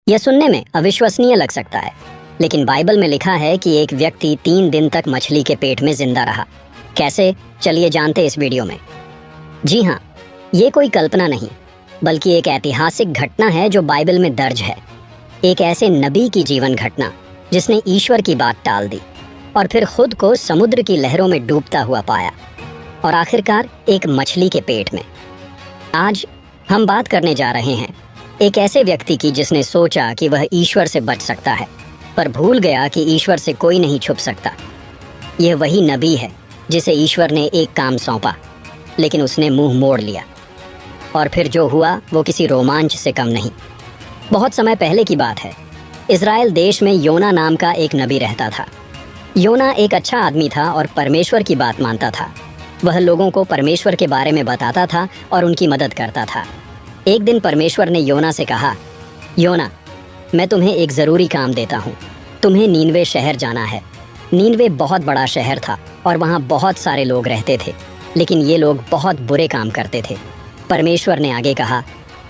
यह सुनने में अविश्वसनीय लग सकता है, लेकिन बाइबल में लिखा है कि एक व्यक्ति 3 दिन तक मछली के पेट में जिंदा रहा। कैसे? चलिए जानते इस वीडियो में। जी हाँ, ये कोई कल्पना नहीं, बल्कि एक ऐतिहासिक घटना है जो बाइबल में दर्ज है। एक ऐसे नबी की जीवन घटना जिसने ईश्वर की बात टाल दी और फिर खुद को समुद्र की लहरों में डूबता हुआ पाया, और आखिरकार एक मछली के पेट में। आज हम बात करने जा रहे हैं एक ऐसे व्यक्ति की जिसने सोचा कि वह ईश्वर से बच सकता है, पर भूल गया कि ईश्वर से कोई नहीं छुप सकता। यह वही नबी है जिसे ईश्वर ने एक काम सौंपा, लेकिन उसने मुंह मोड़ लिया, और फिर जो हुआ वो किसी रोमांच से कम नहीं। बहुत समय पहले की बात है। इज़राइल देश में योना नाम का एक नबी रहता था। योना एक अच्छा आदमी था और परमेश्वर की बात मानता था। वह लोगों को परमेश्वर के बारे में बताता था और उनकी मदद करता था। एक दिन परमेश्वर ने योना से कहा, योना, मैं तुम्हें एक ज़रूरी काम देता हूँ। तुम्हें नीनवे शहर जाना है। नीनवे बहुत बड़ा शहर था और वहाँ बहुत सारे लोग रहते थे, लेकिन ये लोग बहुत बुरे काम करते थे। परमेश्वर ने आगे कहा,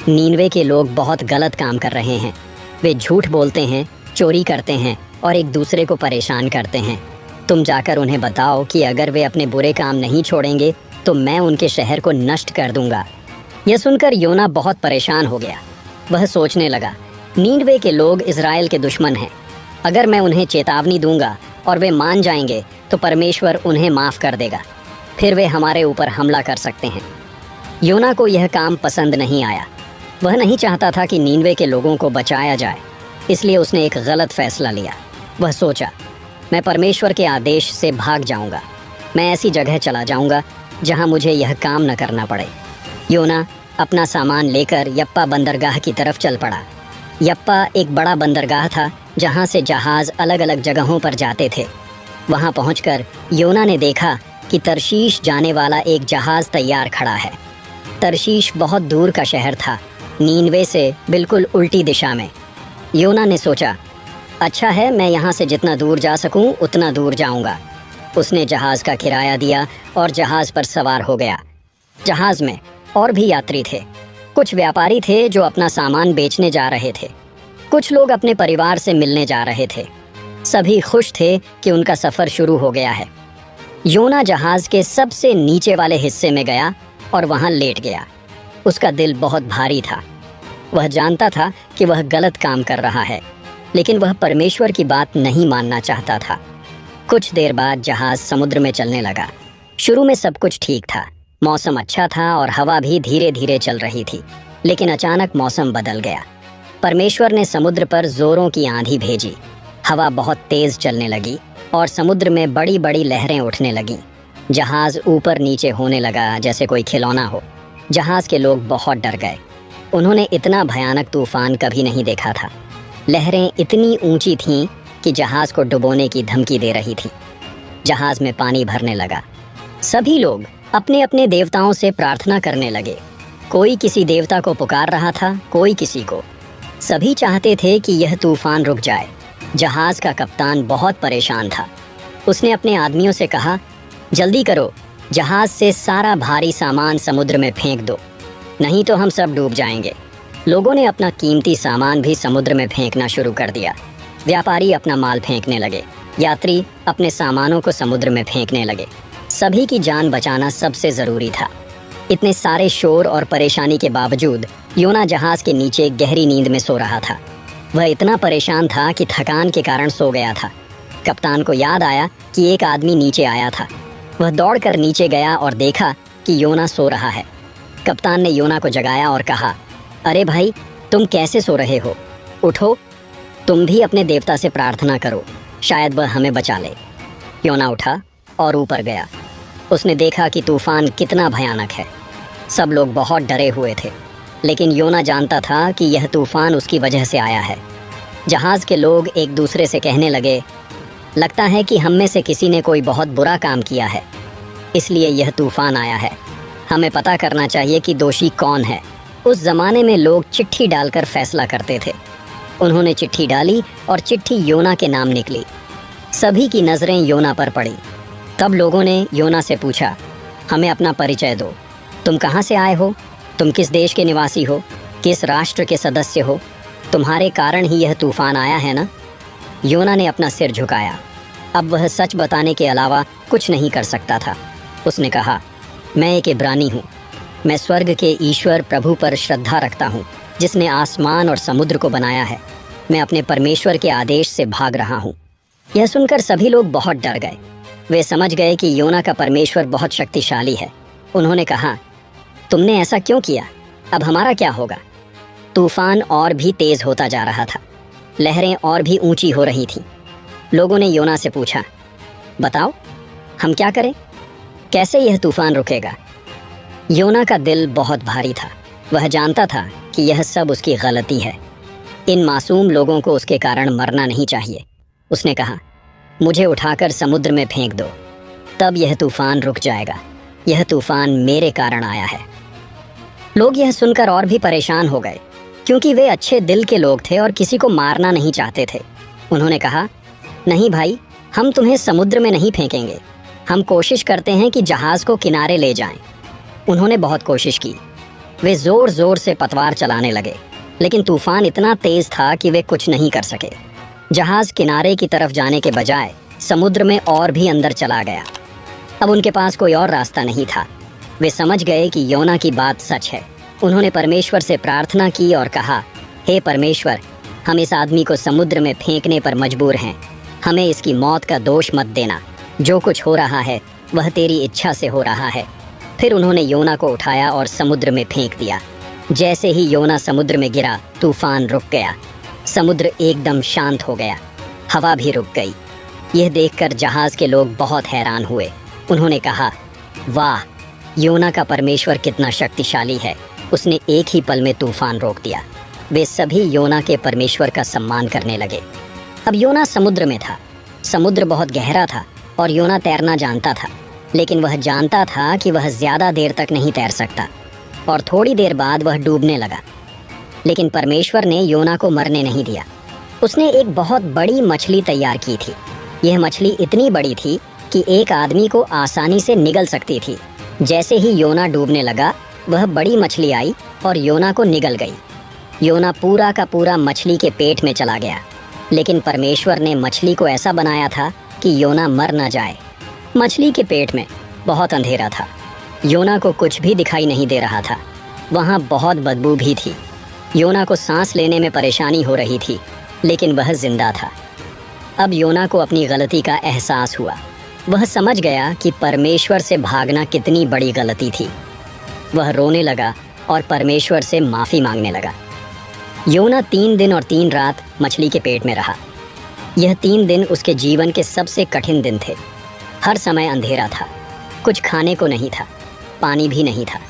नीनवे के लोग बहुत गलत काम कर रहे हैं। वे झूठ बोलते हैं, चोरी करते हैं और एक दूसरे को परेशान करते हैं। तुम जाकर उन्हें बताओ कि अगर वे अपने बुरे काम नहीं छोड़ेंगे तो मैं उनके शहर को नष्ट कर दूंगा। यह सुनकर योना बहुत परेशान हो गया। वह सोचने लगा, नीनवे के लोग इज़राइल के दुश्मन हैं। अगर मैं उन्हें चेतावनी दूंगा और वे मान जाएंगे तो परमेश्वर उन्हें माफ़ कर देगा, फिर वे हमारे ऊपर हमला कर सकते हैं। योना को यह काम पसंद नहीं आया। वह नहीं चाहता था कि नीनवे के लोगों को बचाया जाए, इसलिए उसने एक गलत फैसला लिया। वह सोचा, मैं परमेश्वर के आदेश से भाग जाऊंगा। मैं ऐसी जगह चला जाऊंगा जहां मुझे यह काम न करना पड़े। योना अपना सामान लेकर यप्पा बंदरगाह की तरफ चल पड़ा। यप्पा एक बड़ा बंदरगाह था जहां से जहाज़ अलग अलग जगहों पर जाते थे। वहां पहुंचकर योना ने देखा कि तरशीश जाने वाला एक जहाज़ तैयार खड़ा है। तरशीश बहुत दूर का शहर था, नीनवे से बिल्कुल उल्टी दिशा में। योना ने सोचा, अच्छा है, मैं यहाँ से जितना दूर जा सकूँ उतना दूर जाऊँगा। उसने जहाज़ का किराया दिया और जहाज़ पर सवार हो गया। जहाज़ में और भी यात्री थे। कुछ व्यापारी थे जो अपना सामान बेचने जा रहे थे। कुछ लोग अपने परिवार से मिलने जा रहे थे। सभी खुश थे कि उनका सफ़र शुरू हो गया है। योना जहाज़ के सबसे नीचे वाले हिस्से में गया और वहाँ लेट गया। उसका दिल बहुत भारी था। वह जानता था कि वह गलत काम कर रहा है, लेकिन वह परमेश्वर की बात नहीं मानना चाहता था। कुछ देर बाद जहाज़ समुद्र में चलने लगा। शुरू में सब कुछ ठीक था, मौसम अच्छा था और हवा भी धीरे धीरे चल रही थी, लेकिन अचानक मौसम बदल गया। परमेश्वर ने समुद्र पर जोरों की आंधी भेजी। हवा बहुत तेज़ चलने लगी और समुद्र में बड़ी बड़ी लहरें उठने लगीं। जहाज़ ऊपर नीचे होने लगा जैसे कोई खिलौना हो। जहाज़ के लोग बहुत डर गए। उन्होंने इतना भयानक तूफान कभी नहीं देखा था। लहरें इतनी ऊंची थीं कि जहाज़ को डुबोने की धमकी दे रही थी। जहाज़ में पानी भरने लगा। सभी लोग अपने अपने देवताओं से प्रार्थना करने लगे। कोई किसी देवता को पुकार रहा था, कोई किसी को। सभी चाहते थे कि यह तूफान रुक जाए। जहाज़ का कप्तान बहुत परेशान था। उसने अपने आदमियों से कहा, जल्दी करो, जहाज़ से सारा भारी सामान समुद्र में फेंक दो, नहीं तो हम सब डूब जाएंगे। लोगों ने अपना कीमती सामान भी समुद्र में फेंकना शुरू कर दिया। व्यापारी अपना माल फेंकने लगे, यात्री अपने सामानों को समुद्र में फेंकने लगे। सभी की जान बचाना सबसे ज़रूरी था। इतने सारे शोर और परेशानी के बावजूद योना जहाज़ के नीचे गहरी नींद में सो रहा था। वह इतना परेशान था कि थकान के कारण सो गया था। कप्तान को याद आया कि एक आदमी नीचे आया था। वह दौड़कर नीचे गया और देखा कि योना सो रहा है। कप्तान ने योना को जगाया और कहा, अरे भाई, तुम कैसे सो रहे हो? उठो, तुम भी अपने देवता से प्रार्थना करो, शायद वह हमें बचा ले। योना उठा और ऊपर गया। उसने देखा कि तूफान कितना भयानक है। सब लोग बहुत डरे हुए थे, लेकिन योना जानता था कि यह तूफान उसकी वजह से आया है। जहाज़ के लोग एक दूसरे से कहने लगे, लगता है कि हम में से किसी ने कोई बहुत बुरा काम किया है, इसलिए यह तूफान आया है। हमें पता करना चाहिए कि दोषी कौन है। उस ज़माने में लोग चिट्ठी डालकर फैसला करते थे। उन्होंने चिट्ठी डाली और चिट्ठी योना के नाम निकली। सभी की नज़रें योना पर पड़ी। तब लोगों ने योना से पूछा, हमें अपना परिचय दो। तुम कहाँ से आए हो? तुम किस देश के निवासी हो? किस राष्ट्र के सदस्य हो? तुम्हारे कारण ही यह तूफान आया है ना? योना ने अपना सिर झुकाया। अब वह सच बताने के अलावा कुछ नहीं कर सकता था। उसने कहा, मैं एक इब्रानी हूँ। मैं स्वर्ग के ईश्वर प्रभु पर श्रद्धा रखता हूँ, जिसने आसमान और समुद्र को बनाया है। मैं अपने परमेश्वर के आदेश से भाग रहा हूँ। यह सुनकर सभी लोग बहुत डर गए। वे समझ गए कि योना का परमेश्वर बहुत शक्तिशाली है। उन्होंने कहा, तुमने ऐसा क्यों किया? अब हमारा क्या होगा? तूफान और भी तेज होता जा रहा था। लहरें और भी ऊंची हो रही थीं। लोगों ने योना से पूछा, बताओ, हम क्या करें? कैसे यह तूफान रुकेगा? योना का दिल बहुत भारी था। वह जानता था कि यह सब उसकी गलती है। इन मासूम लोगों को उसके कारण मरना नहीं चाहिए। उसने कहा, मुझे उठाकर समुद्र में फेंक दो, तब यह तूफान रुक जाएगा। यह तूफान मेरे कारण आया है। लोग यह सुनकर और भी परेशान हो गए, क्योंकि वे अच्छे दिल के लोग थे और किसी को मारना नहीं चाहते थे। उन्होंने कहा, नहीं भाई, हम तुम्हें समुद्र में नहीं फेंकेंगे। हम कोशिश करते हैं कि जहाज को किनारे ले जाएं। उन्होंने बहुत कोशिश की। वे जोर जोर से पतवार चलाने लगे, लेकिन तूफान इतना तेज था कि वे कुछ नहीं कर सके। जहाज किनारे की तरफ जाने के बजाय समुद्र में और भी अंदर चला गया। अब उनके पास कोई और रास्ता नहीं था। वे समझ गए कि योना की बात सच है। उन्होंने परमेश्वर से प्रार्थना की और कहा, हे परमेश्वर, हम इस आदमी को समुद्र में फेंकने पर मजबूर हैं। हमें इसकी मौत का दोष मत देना। जो कुछ हो रहा है वह तेरी इच्छा से हो रहा है। फिर उन्होंने योना को उठाया और समुद्र में फेंक दिया। जैसे ही योना समुद्र में गिरा, तूफान रुक गया। समुद्र एकदम शांत हो गया। हवा भी रुक गई। यह देखकर जहाज के लोग बहुत हैरान हुए। उन्होंने कहा, वाह, योना का परमेश्वर कितना शक्तिशाली है। उसने एक ही पल में तूफान रोक दिया। वे सभी योना के परमेश्वर का सम्मान करने लगे। अब योना समुद्र में था। समुद्र बहुत गहरा था और योना तैरना जानता था, लेकिन वह जानता था कि वह ज़्यादा देर तक नहीं तैर सकता और थोड़ी देर बाद वह डूबने लगा। लेकिन परमेश्वर ने योना को मरने नहीं दिया। उसने एक बहुत बड़ी मछली तैयार की थी। यह मछली इतनी बड़ी थी कि एक आदमी को आसानी से निगल सकती थी। जैसे ही योना डूबने लगा, वह बड़ी मछली आई और योना को निगल गई। योना पूरा का पूरा मछली के पेट में चला गया। लेकिन परमेश्वर ने मछली को ऐसा बनाया था कि योना मर न जाए। मछली के पेट में बहुत अंधेरा था। योना को कुछ भी दिखाई नहीं दे रहा था। वहाँ बहुत बदबू भी थी। योना को सांस लेने में परेशानी हो रही थी, लेकिन वह जिंदा था। अब योना को अपनी गलती का एहसास हुआ। वह समझ गया कि परमेश्वर से भागना कितनी बड़ी गलती थी। वह रोने लगा और परमेश्वर से माफ़ी मांगने लगा। योना 3 दिन और 3 रात मछली के पेट में रहा। यह 3 दिन उसके जीवन के सबसे कठिन दिन थे। हर समय अंधेरा था। कुछ खाने को नहीं था, पानी भी नहीं था।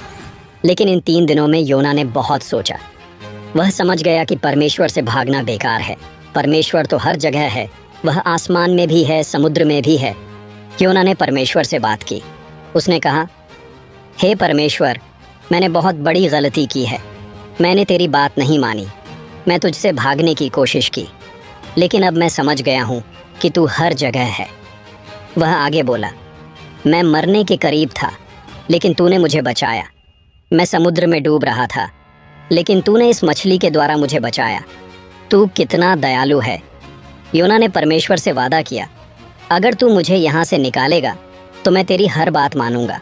लेकिन इन 3 दिनों में योना ने बहुत सोचा। वह समझ गया कि परमेश्वर से भागना बेकार है। परमेश्वर तो हर जगह है। वह आसमान में भी है, समुद्र में भी है। योना ने परमेश्वर से बात की। उसने कहा, हे परमेश्वर, मैंने बहुत बड़ी गलती की है। मैंने तेरी बात नहीं मानी। मैं तुझसे भागने की कोशिश की, लेकिन अब मैं समझ गया हूँ कि तू हर जगह है। वह आगे बोला, मैं मरने के करीब था, लेकिन तूने मुझे बचाया। मैं समुद्र में डूब रहा था, लेकिन तूने इस मछली के द्वारा मुझे बचाया। तू कितना दयालु है। योना ने परमेश्वर से वादा किया, अगर तू मुझे यहाँ से निकालेगा तो मैं तेरी हर बात मानूंगा।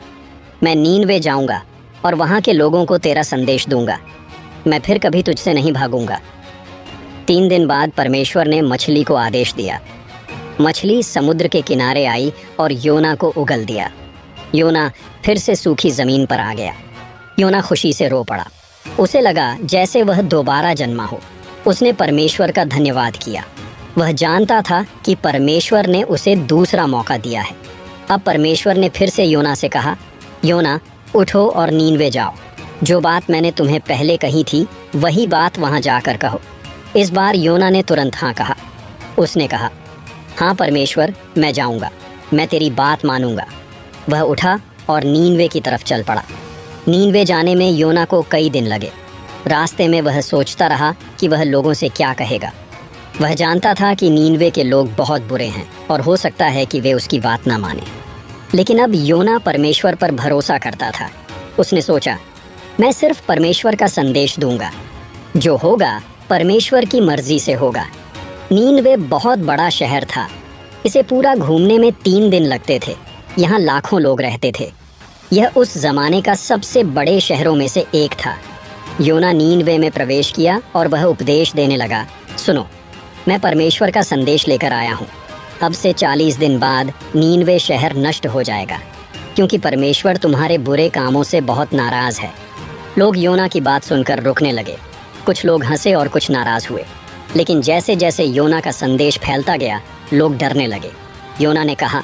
मैं नीनवे जाऊंगा और वहाँ के लोगों को तेरा संदेश दूंगा। मैं फिर कभी तुझसे नहीं भागूंगा। 3 दिन बाद परमेश्वर ने मछली को आदेश दिया। मछली समुद्र के किनारे आई और योना को उगल दिया। योना फिर से सूखी ज़मीन पर आ गया। योना खुशी से रो पड़ा। उसे लगा जैसे वह दोबारा जन्मा हो। उसने परमेश्वर का धन्यवाद किया। वह जानता था कि परमेश्वर ने उसे दूसरा मौका दिया है। अब परमेश्वर ने फिर से योना से कहा, योना, उठो और नीनवे जाओ। जो बात मैंने तुम्हें पहले कही थी वही बात वहाँ जाकर कहो। इस बार योना ने तुरंत हाँ कहा। उसने कहा, हाँ परमेश्वर, मैं जाऊँगा। मैं तेरी बात मानूंगा। वह उठा और नीनवे की तरफ चल पड़ा। नीनवे जाने में योना को कई दिन लगे। रास्ते में वह सोचता रहा कि वह लोगों से क्या कहेगा। वह जानता था कि नीनवे के लोग बहुत बुरे हैं और हो सकता है कि वे उसकी बात ना माने। लेकिन अब योना परमेश्वर पर भरोसा करता था। उसने सोचा, मैं सिर्फ परमेश्वर का संदेश दूंगा। जो होगा परमेश्वर की मर्जी से होगा। नीनवे बहुत बड़ा शहर था। इसे पूरा घूमने में 3 दिन लगते थे। यहाँ लाखों लोग रहते थे। यह उस जमाने का सबसे बड़े शहरों में से एक था। योना नीनवे में प्रवेश किया और वह उपदेश देने लगा, सुनो, मैं परमेश्वर का संदेश लेकर आया हूँ। अब से 40 दिन बाद नीनवे शहर नष्ट हो जाएगा, क्योंकि परमेश्वर तुम्हारे बुरे कामों से बहुत नाराज है। लोग योना की बात सुनकर रुकने लगे। कुछ लोग हंसे और कुछ नाराज हुए। लेकिन जैसे जैसे योना का संदेश फैलता गया, लोग डरने लगे। योना ने कहा,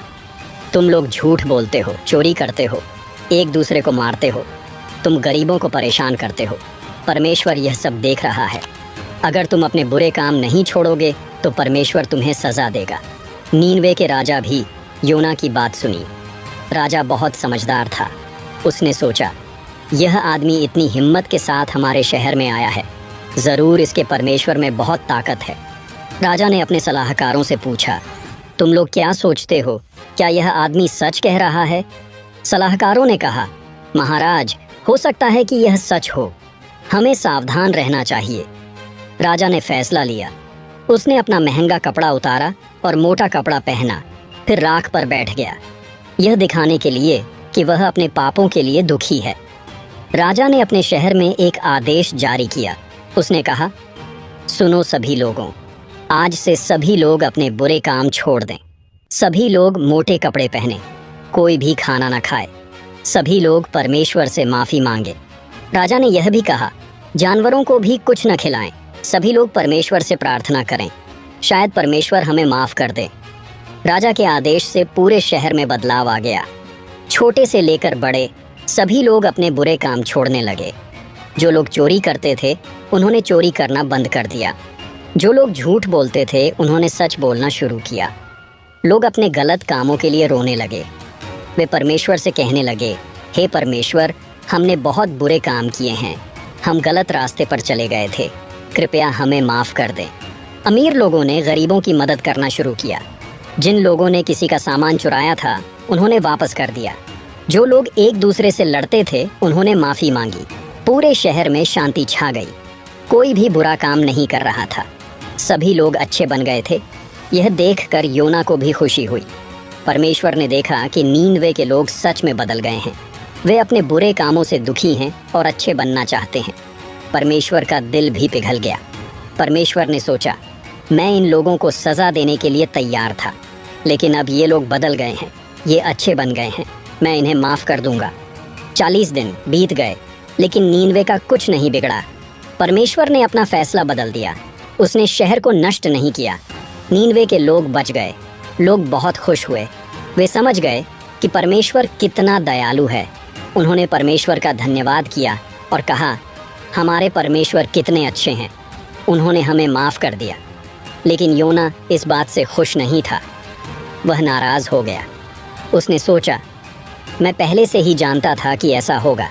तुम लोग झूठ बोलते हो, चोरी करते हो, एक दूसरे को मारते हो, तुम गरीबों को परेशान करते हो। परमेश्वर यह सब देख रहा है। अगर तुम अपने बुरे काम नहीं छोड़ोगे तो परमेश्वर तुम्हें सजा देगा। नीनवे के राजा भी योना की बात सुनी। राजा बहुत समझदार था। उसने सोचा, यह आदमी इतनी हिम्मत के साथ हमारे शहर में आया है, ज़रूर इसके परमेश्वर में बहुत ताकत है। राजा ने अपने सलाहकारों से पूछा, तुम लोग क्या सोचते हो, क्या यह आदमी सच कह रहा है? सलाहकारों ने कहा, महाराज, हो सकता है कि यह सच हो, हमें सावधान रहना चाहिए। राजा ने फैसला लिया। उसने अपना महंगा कपड़ा उतारा और मोटा कपड़ा पहना, फिर राख पर बैठ गया, यह दिखाने के लिए कि वह अपने पापों के लिए दुखी है। राजा ने अपने शहर में एक आदेश जारी किया। उसने कहा, सुनो सभी लोगों, आज से सभी लोग अपने बुरे काम छोड़ दें। सभी लोग मोटे कपड़े पहने, कोई भी खाना न खाए, सभी लोग परमेश्वर से माफ़ी मांगे। राजा ने यह भी कहा, जानवरों को भी कुछ न खिलाएं, सभी लोग परमेश्वर से प्रार्थना करें, शायद परमेश्वर हमें माफ़ कर दे। राजा के आदेश से पूरे शहर में बदलाव आ गया। छोटे से लेकर बड़े सभी लोग अपने बुरे काम छोड़ने लगे। जो लोग चोरी करते थे उन्होंने चोरी करना बंद कर दिया। जो लोग झूठ बोलते थे उन्होंने सच बोलना शुरू किया। लोग अपने गलत कामों के लिए रोने लगे। वे परमेश्वर से कहने लगे, हे परमेश्वर, हमने बहुत बुरे काम किए हैं, हम गलत रास्ते पर चले गए थे, कृपया हमें माफ़ कर दें। अमीर लोगों ने गरीबों की मदद करना शुरू किया। जिन लोगों ने किसी का सामान चुराया था उन्होंने वापस कर दिया। जो लोग एक दूसरे से लड़ते थे उन्होंने माफ़ी मांगी। पूरे शहर में शांति छा गई। कोई भी बुरा काम नहीं कर रहा था। सभी लोग अच्छे बन गए थे। यह देखकर योना को भी खुशी हुई। परमेश्वर ने देखा कि नीनवे के लोग सच में बदल गए हैं। वे अपने बुरे कामों से दुखी हैं और अच्छे बनना चाहते हैं। परमेश्वर का दिल भी पिघल गया। परमेश्वर ने सोचा, मैं इन लोगों को सज़ा देने के लिए तैयार था, लेकिन अब ये लोग बदल गए हैं, ये अच्छे बन गए हैं, मैं इन्हें माफ़ कर दूंगा। 40 दिन बीत गए, लेकिन नीनवे का कुछ नहीं बिगड़ा। परमेश्वर ने अपना फैसला बदल दिया। उसने शहर को नष्ट नहीं किया। नीनवे के लोग बच गए। लोग बहुत खुश हुए। वे समझ गए कि परमेश्वर कितना दयालु है। उन्होंने परमेश्वर का धन्यवाद किया और कहा, हमारे परमेश्वर कितने अच्छे हैं, उन्होंने हमें माफ़ कर दिया। लेकिन योना इस बात से खुश नहीं था। वह नाराज़ हो गया। उसने सोचा, मैं पहले से ही जानता था कि ऐसा होगा।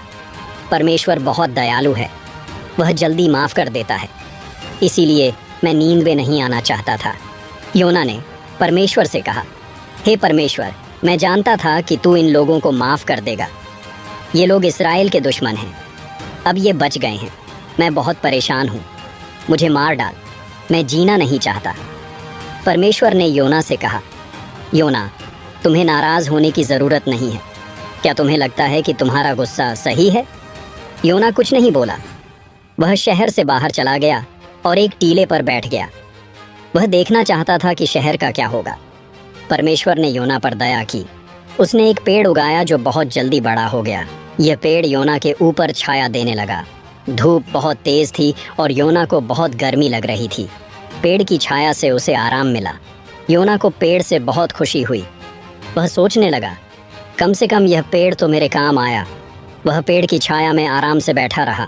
परमेश्वर बहुत दयालु है, वह जल्दी माफ़ कर देता है, इसीलिए मैं नीनवे नहीं आना चाहता था। योना ने परमेश्वर से कहा, हे परमेश्वर, मैं जानता था कि तू इन लोगों को माफ़ कर देगा। ये लोग इस्राएल के दुश्मन हैं। अब ये बच गए हैं। मैं बहुत परेशान हूँ, मुझे मार डाल, मैं जीना नहीं चाहता। परमेश्वर ने योना से कहा, योना, तुम्हें नाराज़ होने की ज़रूरत नहीं है। क्या तुम्हें लगता है कि तुम्हारा गुस्सा सही है? योना कुछ नहीं बोला। वह शहर से बाहर चला गया और एक टीले पर बैठ गया। वह देखना चाहता था कि शहर का क्या होगा। परमेश्वर ने योना पर दया की। उसने एक पेड़ उगाया जो बहुत जल्दी बड़ा हो गया। यह पेड़ योना के ऊपर छाया देने लगा। धूप बहुत तेज़ थी और योना को बहुत गर्मी लग रही थी। पेड़ की छाया से उसे आराम मिला। योना को पेड़ से बहुत खुशी हुई। वह सोचने लगा, कम से कम यह पेड़ तो मेरे काम आया। वह पेड़ की छाया में आराम से बैठा रहा।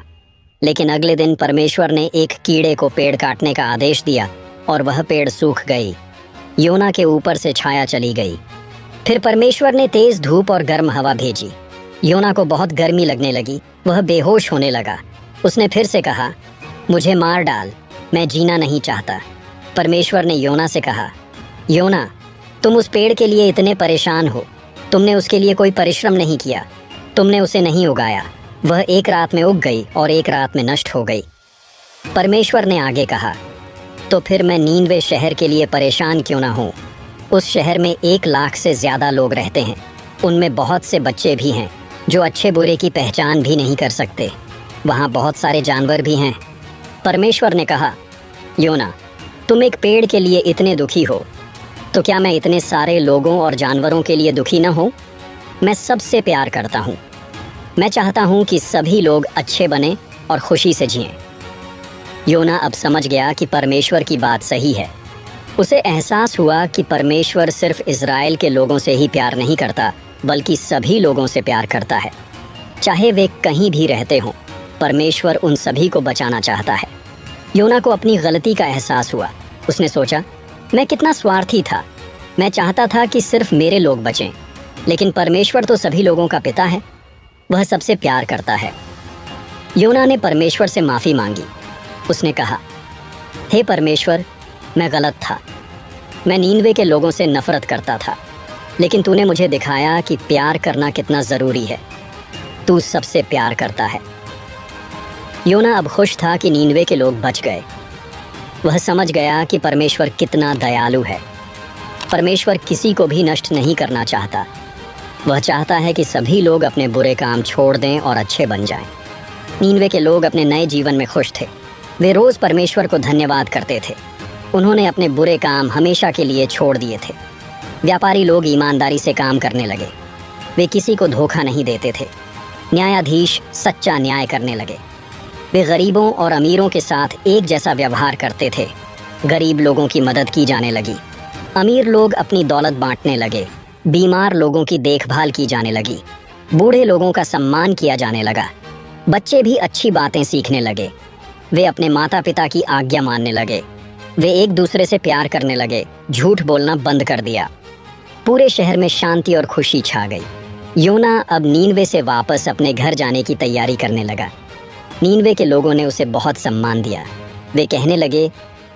लेकिन अगले दिन परमेश्वर ने एक कीड़े को पेड़ काटने का आदेश दिया और वह पेड़ सूख गई। योना के ऊपर से छाया चली गई। फिर परमेश्वर ने तेज़ धूप और गर्म हवा भेजी। योना को बहुत गर्मी लगने लगी। वह बेहोश होने लगा। उसने फिर से कहा, मुझे मार डाल, मैं जीना नहीं चाहता। परमेश्वर ने योना से कहा, योना, तुम उस पेड़ के लिए इतने परेशान हो। तुमने उसके लिए कोई परिश्रम नहीं किया, तुमने उसे नहीं उगाया। वह एक रात में उग गई और एक रात में नष्ट हो गई। परमेश्वर ने आगे कहा, तो फिर मैं नीनवे शहर के लिए परेशान क्यों ना हूँ। उस शहर में 1 लाख से ज़्यादा लोग रहते हैं। उनमें बहुत से बच्चे भी हैं जो अच्छे बुरे की पहचान भी नहीं कर सकते। वहाँ बहुत सारे जानवर भी हैं। परमेश्वर ने कहा, योना, तुम एक पेड़ के लिए इतने दुखी हो, तो क्या मैं इतने सारे लोगों और जानवरों के लिए दुखी न हूँ? मैं सबसे प्यार करता हूँ। मैं चाहता हूँ कि सभी लोग अच्छे बने और खुशी से जिएं। योना अब समझ गया कि परमेश्वर की बात सही है। उसे एहसास हुआ कि परमेश्वर सिर्फ इज़राइल के लोगों से ही प्यार नहीं करता, बल्कि सभी लोगों से प्यार करता है। चाहे वे कहीं भी रहते हों, परमेश्वर उन सभी को बचाना चाहता है। योना को अपनी गलती का एहसास हुआ। उसने सोचा, मैं कितना स्वार्थी था। मैं चाहता था कि सिर्फ मेरे लोग बचें, लेकिन परमेश्वर तो सभी लोगों का पिता है। वह सबसे प्यार करता है। योना ने परमेश्वर से माफ़ी मांगी। उसने कहा, हे परमेश्वर, मैं गलत था। मैं नीनवे के लोगों से नफरत करता था, लेकिन तूने मुझे दिखाया कि प्यार करना कितना ज़रूरी है। तू सबसे प्यार करता है। योना अब खुश था कि नीनवे के लोग बच गए। वह समझ गया कि परमेश्वर कितना दयालु है। परमेश्वर किसी को भी नष्ट नहीं करना चाहता। वह चाहता है कि सभी लोग अपने बुरे काम छोड़ दें और अच्छे बन जाएं। नीनवे के लोग अपने नए जीवन में खुश थे। वे रोज़ परमेश्वर को धन्यवाद करते थे। उन्होंने अपने बुरे काम हमेशा के लिए छोड़ दिए थे। व्यापारी लोग ईमानदारी से काम करने लगे। वे किसी को धोखा नहीं देते थे। न्यायाधीश सच्चा न्याय करने लगे। वे गरीबों और अमीरों के साथ एक जैसा व्यवहार करते थे। गरीब लोगों की मदद की जाने लगी। अमीर लोग अपनी दौलत बांटने लगे। बीमार लोगों की देखभाल की जाने लगी। बूढ़े लोगों का सम्मान किया जाने लगा। बच्चे भी अच्छी बातें सीखने लगे। वे अपने माता पिता की आज्ञा मानने लगे। वे एक दूसरे से प्यार करने लगे। झूठ बोलना बंद कर दिया। पूरे शहर में शांति और खुशी छा गई। योना अब नीनवे से वापस अपने घर जाने की तैयारी करने लगा। नीनवे के लोगों ने उसे बहुत सम्मान दिया। वे कहने लगे,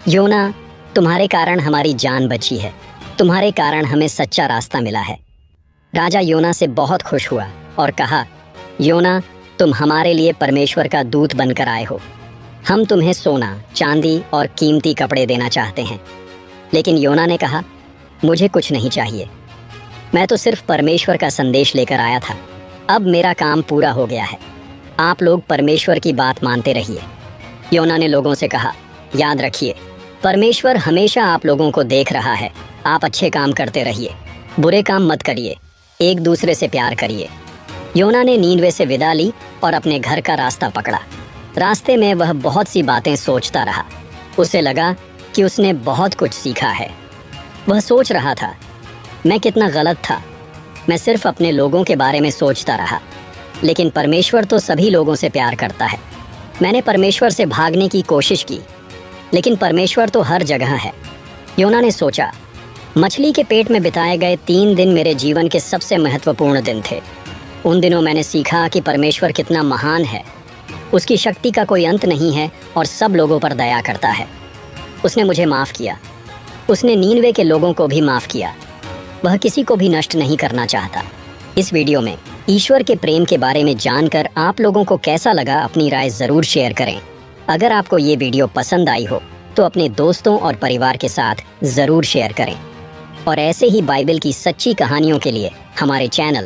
योना, तुम्हारे कारण हमारी जान बची है। तुम्हारे कारण हमें सच्चा रास्ता मिला है। राजा योना से बहुत खुश हुआ और कहा, योना, तुम हमारे लिए परमेश्वर का दूत बनकर आए हो। हम तुम्हें सोना, चांदी और कीमती कपड़े देना चाहते हैं। लेकिन योना ने कहा, मुझे कुछ नहीं चाहिए। मैं तो सिर्फ परमेश्वर का संदेश लेकर आया था। अब मेरा काम पूरा हो गया है। आप लोग परमेश्वर की बात मानते रहिए। योना ने लोगों से कहा, याद रखिए, परमेश्वर हमेशा आप लोगों को देख रहा है। आप अच्छे काम करते रहिए, बुरे काम मत करिए, एक दूसरे से प्यार करिए। योना ने नीनवे से विदा ली और अपने घर का रास्ता पकड़ा। रास्ते में वह बहुत सी बातें सोचता रहा। उसे लगा कि उसने बहुत कुछ सीखा है। वह सोच रहा था, मैं कितना गलत था। मैं सिर्फ अपने लोगों के बारे में सोचता रहा, लेकिन परमेश्वर तो सभी लोगों से प्यार करता है। मैंने परमेश्वर से भागने की कोशिश की, लेकिन परमेश्वर तो हर जगह है। योना ने सोचा, मछली के पेट में बिताए गए 3 दिन मेरे जीवन के सबसे महत्वपूर्ण दिन थे। उन दिनों मैंने सीखा कि परमेश्वर कितना महान है। उसकी शक्ति का कोई अंत नहीं है और सब लोगों पर दया करता है। उसने मुझे माफ़ किया। उसने नीनवे के लोगों को भी माफ़ किया। वह किसी को भी नष्ट नहीं करना चाहता। इस वीडियो में ईश्वर के प्रेम के बारे में जानकर आप लोगों को कैसा लगा, अपनी राय ज़रूर शेयर करें। अगर आपको ये वीडियो पसंद आई हो तो अपने दोस्तों और परिवार के साथ ज़रूर शेयर करें। और ऐसे ही बाइबल की सच्ची कहानियों के लिए हमारे चैनल